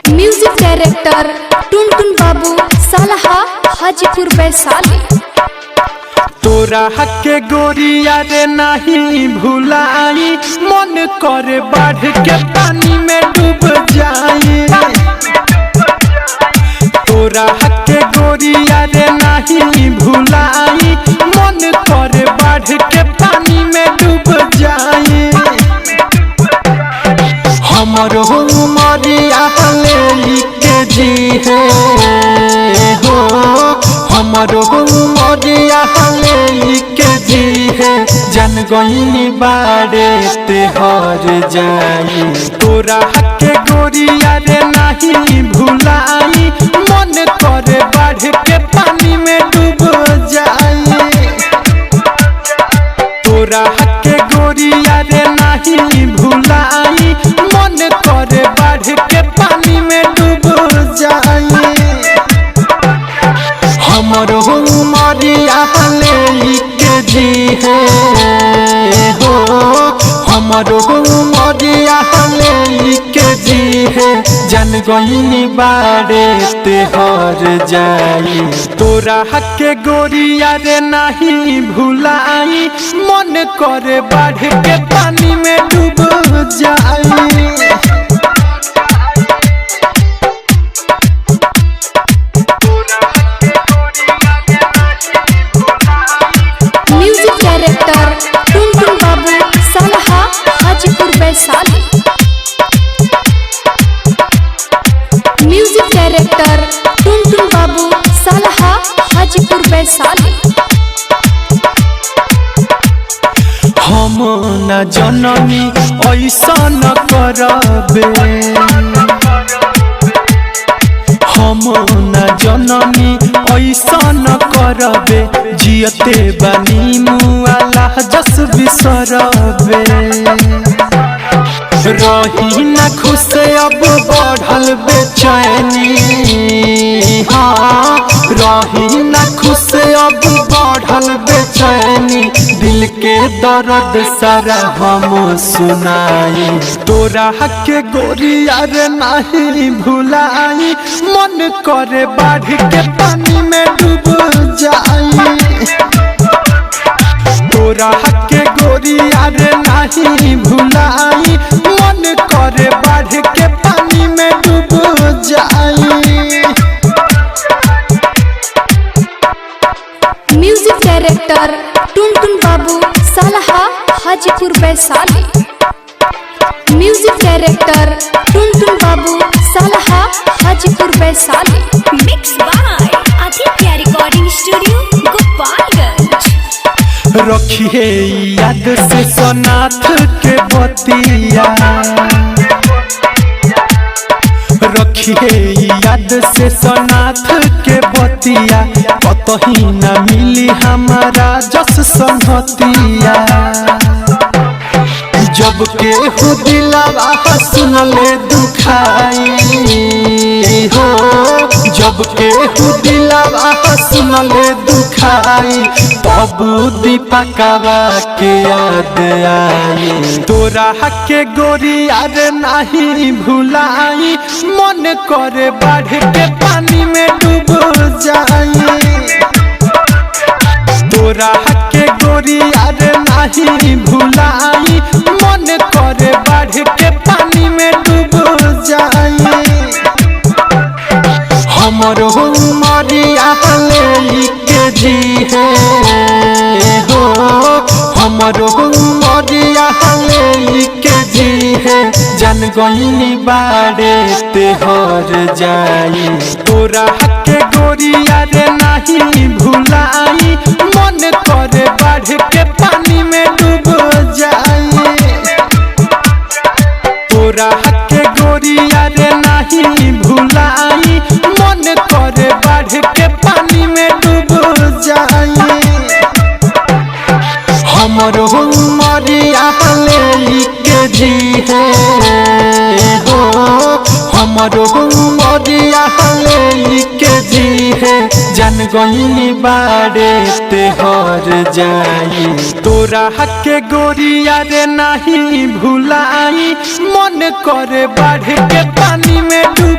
Music director Tuntun Babu Salha Hajipur Vaishali. तोरा हके गोरिया रे नहीं भुलाई, मन करे बढ़ के पानी में डूब जाई। तोरा हके गोरिया रे नहीं भुलाई, मन करे बढ़ के पानी में डूब जाई। हमर उमरिया लेके जी है हो, हमर उमरिया लेके जी है, जन गईनी बारे ते हर जाई। तोरा हके गोरिया रे नहीं भुलाई, मन करे बढ़ के पानी में डूब जाई। तोरा हके गोरिया रे नहीं भुलाई, मन करे बढ़ के पानी में डूब जाई। हमर उमरिया लेके जी है हो, हमर उमरिया लेके जी है, जन गईनी बारे ते हर जाई। तोरा हके गोरिया रे नहीं भुलाई, मन करे बढ़ के पानी में डूब जाई। Music director Tuntun Babu Salha Hajipur Vaishali. Music director Tuntun Babu Salha Hajipur Vaishali. हम न जननी ऐसा न करबे, हम न जननी ऐसा न करबे, जियते बनी मुआला जस बिसरबे। रही न खुश अब बढ़ल बेचैनी, हाँ रही न खुश अब बढ़ल बेचैनी, दिल के दर्द सारा हम सुनाई। तोरा हके गोरिया रे नहीं भुलाई, मन करे बढ़ के पानी में डूब जाई। तोरा हके गोरिया रे नहीं भुलाई, मन करे बढ़ के पानी में डूब जाई। Music director Tuntun Babu Salha Hajipur Vaishali. Music director Tuntun Babu Salha Hajipur Vaishali. Mix by Aditya recording studio Gopalganj. रखिए याद से सोनाथ के बतिया, रखिए याद से सोनाथ के बतिया, कतही न मिली हमारा जस संगतिया। जब के हो दिलवा सुनले दुखाई हो, जब के हो दिलवा सुनले दुखाई, तब दीपकवा के याद आई। तोरा हके गोरिया रे नहीं भुलाई, मन करे बढ़ के पानी में डूब जाई। तोरा हके गोरिया रे नहीं भुलाई, मन करे बढ़ के पानी में डूब जाई। हमर उमरिया लेके जी है हो, हमर उमरिया लेके जी है, जन गईनी बारे ते हर जाई। तोरा हके गोरिया रे नहीं भुलाई, मन करे बढ़ के पानी में डूब जाई। तोरा हके गोरिया रे नहीं भुलाई, मन करे बढ़ के पानी में डूब जाई। हमर उमरिया लेके जी है हो, हमर उमरिया लेके जी है, जन गईनी बारे ते हर जाई। तोरा हके गोरिया रे नहीं भुलाई, मन करे बढ़ के पानी में डूब